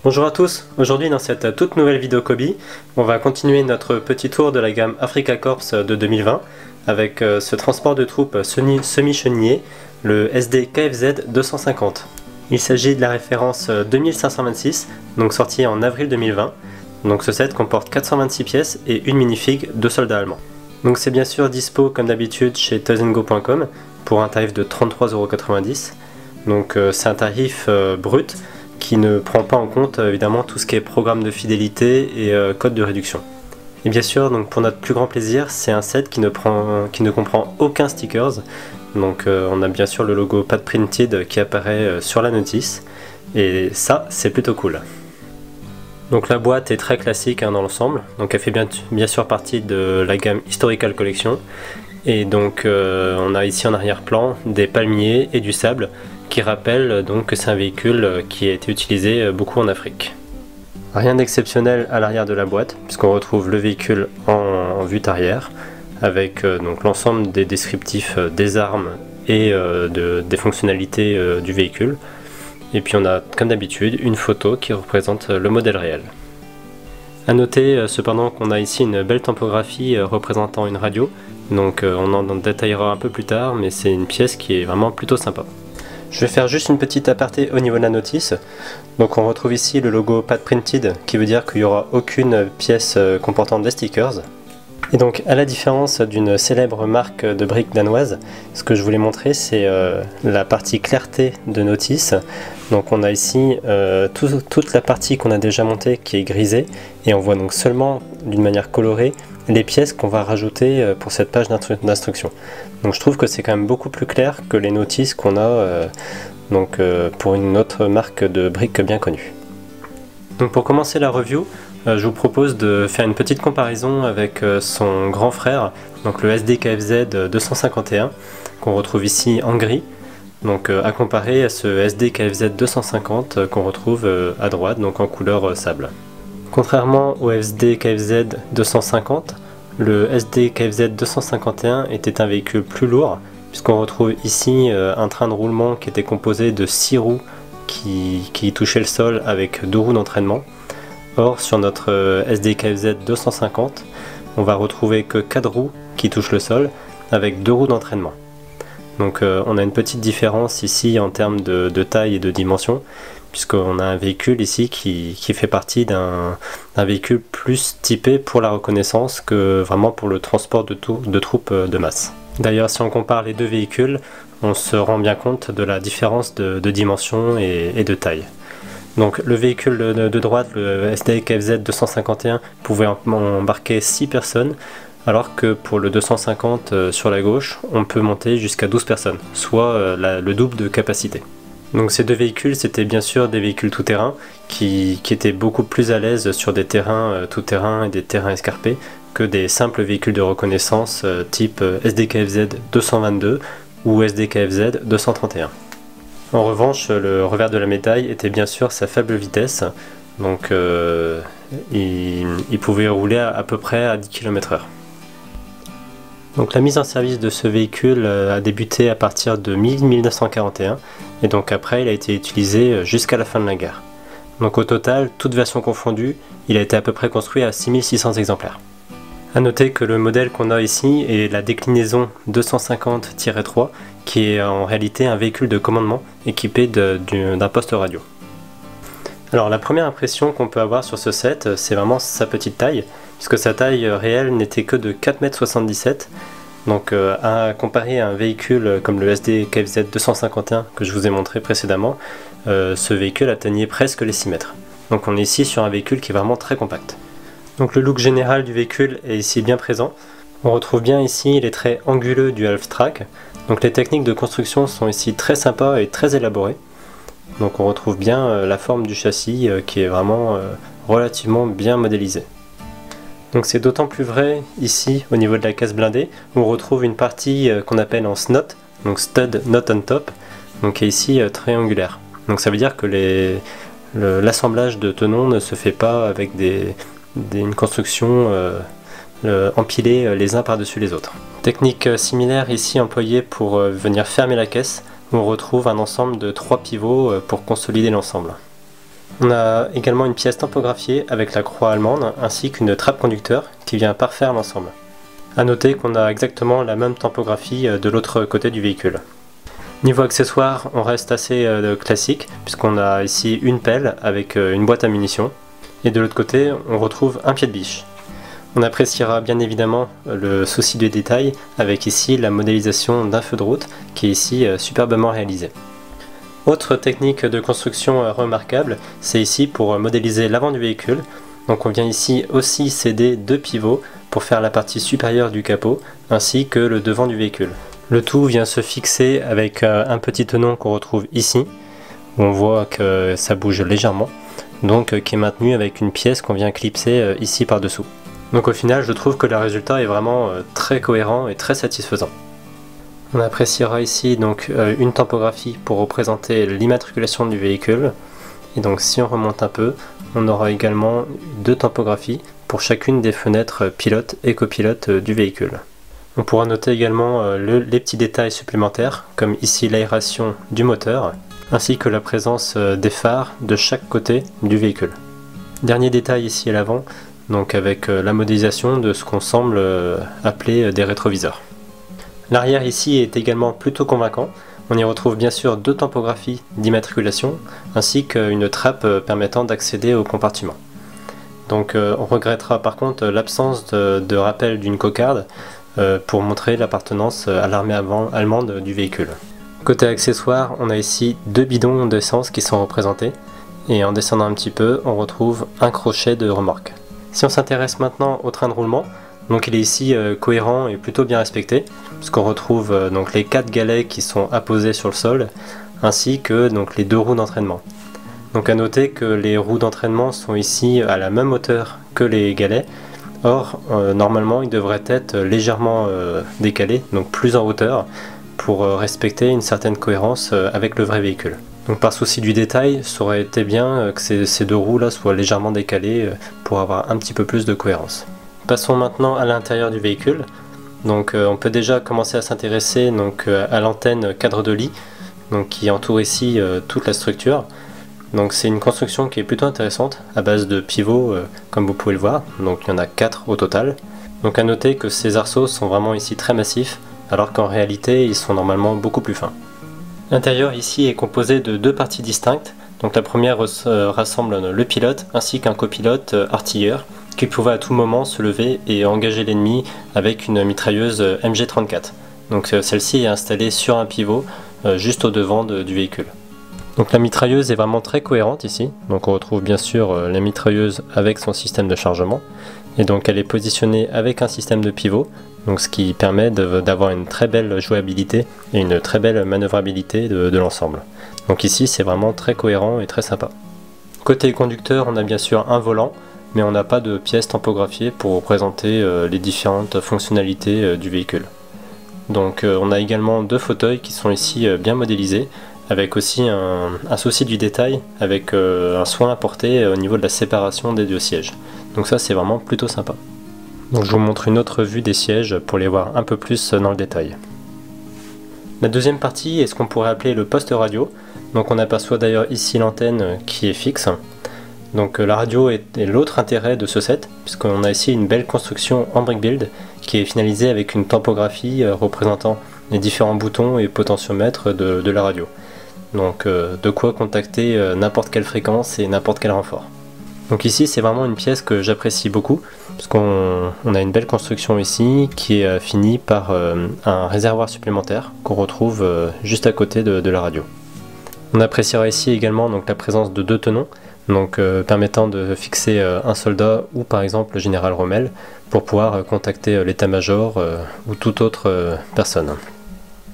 Bonjour à tous, aujourd'hui dans cette toute nouvelle vidéo Kobi, on va continuer notre petit tour de la gamme Afrika Korps de 2020 avec ce transport de troupes semi-chenillé, le SD KFZ 250. Il s'agit de la référence 2526, donc sortie en avril 2020. Donc ce set comporte 426 pièces et une minifig de soldats allemands. Donc c'est bien sûr dispo comme d'habitude chez toysandgo.com pour un tarif de 33,90 €. Donc c'est un tarif brut qui ne prend pas en compte évidemment tout ce qui est programme de fidélité et code de réduction. Et bien sûr, donc pour notre plus grand plaisir, c'est un set qui ne comprend aucun stickers. Donc on a bien sûr le logo Pad Printed qui apparaît sur la notice, et ça c'est plutôt cool. Donc la boîte est très classique dans l'ensemble, donc elle fait bien sûr partie de la gamme Historical Collection. Et donc on a ici en arrière-plan des palmiers et du sable qui rappellent donc que c'est un véhicule qui a été utilisé beaucoup en Afrique. Rien d'exceptionnel à l'arrière de la boîte, puisqu'on retrouve le véhicule en vue arrière, avec donc l'ensemble des descriptifs des armes et des fonctionnalités du véhicule. Et puis on a comme d'habitude une photo qui représente le modèle réel. A noter cependant qu'on a ici une belle typographie représentant une radio, donc on en détaillera un peu plus tard, mais c'est une pièce qui est vraiment plutôt sympa. Je vais faire juste une petite aparté au niveau de la notice. Donc on retrouve ici le logo Pad Printed qui veut dire qu'il n'y aura aucune pièce comportant des stickers. Et donc à la différence d'une célèbre marque de briques danoise, ce que je voulais montrer c'est la partie clarté de notice. Donc on a ici toute la partie qu'on a déjà montée qui est grisée, et on voit donc seulement d'une manière colorée les pièces qu'on va rajouter pour cette page d'instruction. Donc je trouve que c'est quand même beaucoup plus clair que les notices qu'on a pour une autre marque de briques bien connue. Donc pour commencer la review, je vous propose de faire une petite comparaison avec son grand frère, donc le SD KFZ 251 qu'on retrouve ici en gris, donc à comparer à ce SD KFZ 250 qu'on retrouve à droite, donc en couleur sable. Contrairement au SD KFZ 250, le SD KFZ 251 était un véhicule plus lourd, puisqu'on retrouve ici un train de roulement qui était composé de 6 roues qui touchaient le sol avec 2 roues d'entraînement. Or sur notre SD KFZ 250, on va retrouver que 4 roues qui touchent le sol avec 2 roues d'entraînement. Donc on a une petite différence ici en termes de taille et de dimension, puisqu'on a un véhicule ici qui fait partie d'un véhicule plus typé pour la reconnaissance que vraiment pour le transport de troupes de masse. D'ailleurs, si on compare les deux véhicules, on se rend bien compte de la différence de dimension et de taille. Donc le véhicule de droite, le SD KFZ 251, pouvait embarquer 6 personnes, alors que pour le 250 sur la gauche, on peut monter jusqu'à 12 personnes, soit le double de capacité. Donc ces deux véhicules, c'était bien sûr des véhicules tout-terrain qui étaient beaucoup plus à l'aise sur des terrains tout-terrain et des terrains escarpés que des simples véhicules de reconnaissance type SD KFZ 222 ou SD KFZ 231. En revanche, le revers de la médaille était bien sûr sa faible vitesse, donc il pouvait rouler à peu près à 10 km/h. Donc la mise en service de ce véhicule a débuté à partir de 1941, et donc après il a été utilisé jusqu'à la fin de la guerre. Donc au total, toutes versions confondues, il a été à peu près construit à 6600 exemplaires. A noter que le modèle qu'on a ici est la déclinaison 250-3, qui est en réalité un véhicule de commandement équipé d'un poste radio. Alors la première impression qu'on peut avoir sur ce set, c'est vraiment sa petite taille, puisque sa taille réelle n'était que de 4,77 m. Donc à comparer à un véhicule comme le SD KFZ 251 que je vous ai montré précédemment, ce véhicule atteignait presque les 6 mètres. Donc on est ici sur un véhicule qui est vraiment très compact. Donc le look général du véhicule est ici bien présent. On retrouve bien ici les traits anguleux du half-track. Donc les techniques de construction sont ici très sympas et très élaborées. Donc on retrouve bien la forme du châssis qui est vraiment relativement bien modélisée. Donc c'est d'autant plus vrai ici au niveau de la caisse blindée, où on retrouve une partie qu'on appelle en SNOT, donc Stud Not on Top, donc qui est ici triangulaire. Donc ça veut dire que l'assemblage de tenons ne se fait pas avec une construction empilée les uns par-dessus les autres. Technique similaire ici employée pour venir fermer la caisse, où on retrouve un ensemble de 3 pivots pour consolider l'ensemble. On a également une pièce tampographiée avec la croix allemande ainsi qu'une trappe conducteur qui vient parfaire l'ensemble. A noter qu'on a exactement la même tampographiie de l'autre côté du véhicule. Niveau accessoires, on reste assez classique puisqu'on a ici une pelle avec une boîte à munitions et de l'autre côté on retrouve un pied de biche. On appréciera bien évidemment le souci du détail avec ici la modélisation d'un feu de route qui est ici superbement réalisé. Autre technique de construction remarquable, c'est ici pour modéliser l'avant du véhicule. Donc on vient ici aussi céder deux pivots pour faire la partie supérieure du capot ainsi que le devant du véhicule. Le tout vient se fixer avec un petit tenon qu'on retrouve ici, où on voit que ça bouge légèrement, donc qui est maintenu avec une pièce qu'on vient clipser ici par dessous. Donc au final je trouve que le résultat est vraiment très cohérent et très satisfaisant. On appréciera ici donc une tampographie pour représenter l'immatriculation du véhicule, et donc si on remonte un peu, on aura également deux tampographies pour chacune des fenêtres pilote et copilote du véhicule. On pourra noter également les petits détails supplémentaires, comme ici l'aération du moteur, ainsi que la présence des phares de chaque côté du véhicule. Dernier détail ici à l'avant, donc avec la modélisation de ce qu'on semble appeler des rétroviseurs. L'arrière ici est également plutôt convaincant. On y retrouve bien sûr deux tampographies d'immatriculation, ainsi qu'une trappe permettant d'accéder au compartiment. Donc on regrettera par contre l'absence de rappel d'une cocarde pour montrer l'appartenance à l'armée allemande du véhicule. Côté accessoires, on a ici deux bidons d'essence qui sont représentés, et en descendant un petit peu, on retrouve un crochet de remorque. Si on s'intéresse maintenant au train de roulement, donc il est ici cohérent et plutôt bien respecté, puisqu'on retrouve donc les 4 galets qui sont apposés sur le sol, ainsi que donc les deux roues d'entraînement. Donc à noter que les roues d'entraînement sont ici à la même hauteur que les galets, or normalement ils devraient être légèrement décalés, donc plus en hauteur, pour respecter une certaine cohérence avec le vrai véhicule. Donc par souci du détail, ça aurait été bien que ces deux roues là soient légèrement décalées pour avoir un petit peu plus de cohérence. Passons maintenant à l'intérieur du véhicule. Donc on peut déjà commencer à s'intéresser à l'antenne cadre de lit, donc qui entoure ici toute la structure. Donc c'est une construction qui est plutôt intéressante à base de pivots comme vous pouvez le voir. Donc il y en a 4 au total. Donc à noter que ces arceaux sont vraiment ici très massifs, alors qu'en réalité ils sont normalement beaucoup plus fins. L'intérieur ici est composé de deux parties distinctes. Donc la première rassemble le pilote ainsi qu'un copilote artilleur qui pouvait à tout moment se lever et engager l'ennemi avec une mitrailleuse MG34. Donc celle-ci est installée sur un pivot juste au devant du véhicule. Donc la mitrailleuse est vraiment très cohérente ici. Donc on retrouve bien sûr la mitrailleuse avec son système de chargement, et donc elle est positionnée avec un système de pivot, donc ce qui permet d'avoir une très belle jouabilité et une très belle manœuvrabilité de l'ensemble. Donc ici c'est vraiment très cohérent et très sympa. Côté conducteur, on a bien sûr un volant, mais on n'a pas de pièce tampographiée pour représenter les différentes fonctionnalités du véhicule. Donc on a également deux fauteuils qui sont ici bien modélisés, avec aussi un souci du détail, avec un soin apporté au niveau de la séparation des deux sièges. Donc ça c'est vraiment plutôt sympa. Donc je vous montre une autre vue des sièges pour les voir un peu plus dans le détail. La deuxième partie est ce qu'on pourrait appeler le poste radio. Donc on aperçoit d'ailleurs ici l'antenne qui est fixe. Donc la radio est l'autre intérêt de ce set, puisqu'on a ici une belle construction en brick build qui est finalisée avec une tampographiie représentant les différents boutons et potentiomètres de la radio. Donc de quoi contacter n'importe quelle fréquence et n'importe quel renfort. Donc ici c'est vraiment une pièce que j'apprécie beaucoup, puisqu'on a une belle construction ici qui est finie par un réservoir supplémentaire qu'on retrouve juste à côté de la radio. On appréciera ici également donc la présence de deux tenons, donc permettant de fixer un soldat ou par exemple le général Rommel pour pouvoir contacter l'état-major ou toute autre personne.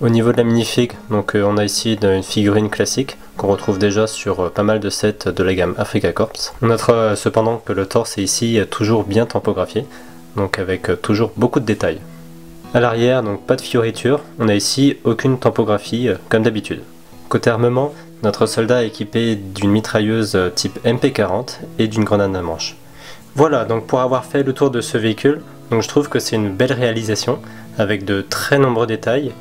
Au niveau de la minifig, donc on a ici une figurine classique qu'on retrouve déjà sur pas mal de sets de la gamme Afrika Korps. On notera cependant que le torse est ici toujours bien tampographié, donc avec toujours beaucoup de détails. À l'arrière, donc pas de fioritures, on a ici aucune tampographie comme d'habitude. Côté armement, notre soldat est équipé d'une mitrailleuse type MP40 et d'une grenade à manche. Voilà, donc pour avoir fait le tour de ce véhicule, donc je trouve que c'est une belle réalisation avec de très nombreux détails.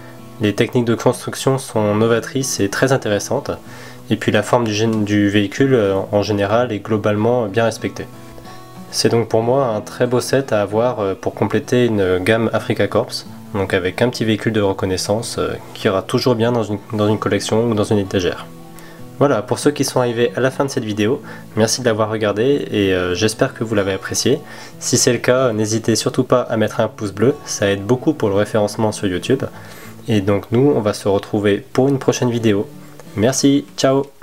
Les techniques de construction sont novatrices et très intéressantes, et puis la forme du véhicule en général est globalement bien respectée. C'est donc pour moi un très beau set à avoir pour compléter une gamme Afrika Korps, donc avec un petit véhicule de reconnaissance qui ira toujours bien dans une collection ou dans une étagère. Voilà, pour ceux qui sont arrivés à la fin de cette vidéo, merci de l'avoir regardé et j'espère que vous l'avez apprécié. Si c'est le cas, n'hésitez surtout pas à mettre un pouce bleu, ça aide beaucoup pour le référencement sur YouTube. Et donc nous, on va se retrouver pour une prochaine vidéo. Merci, ciao!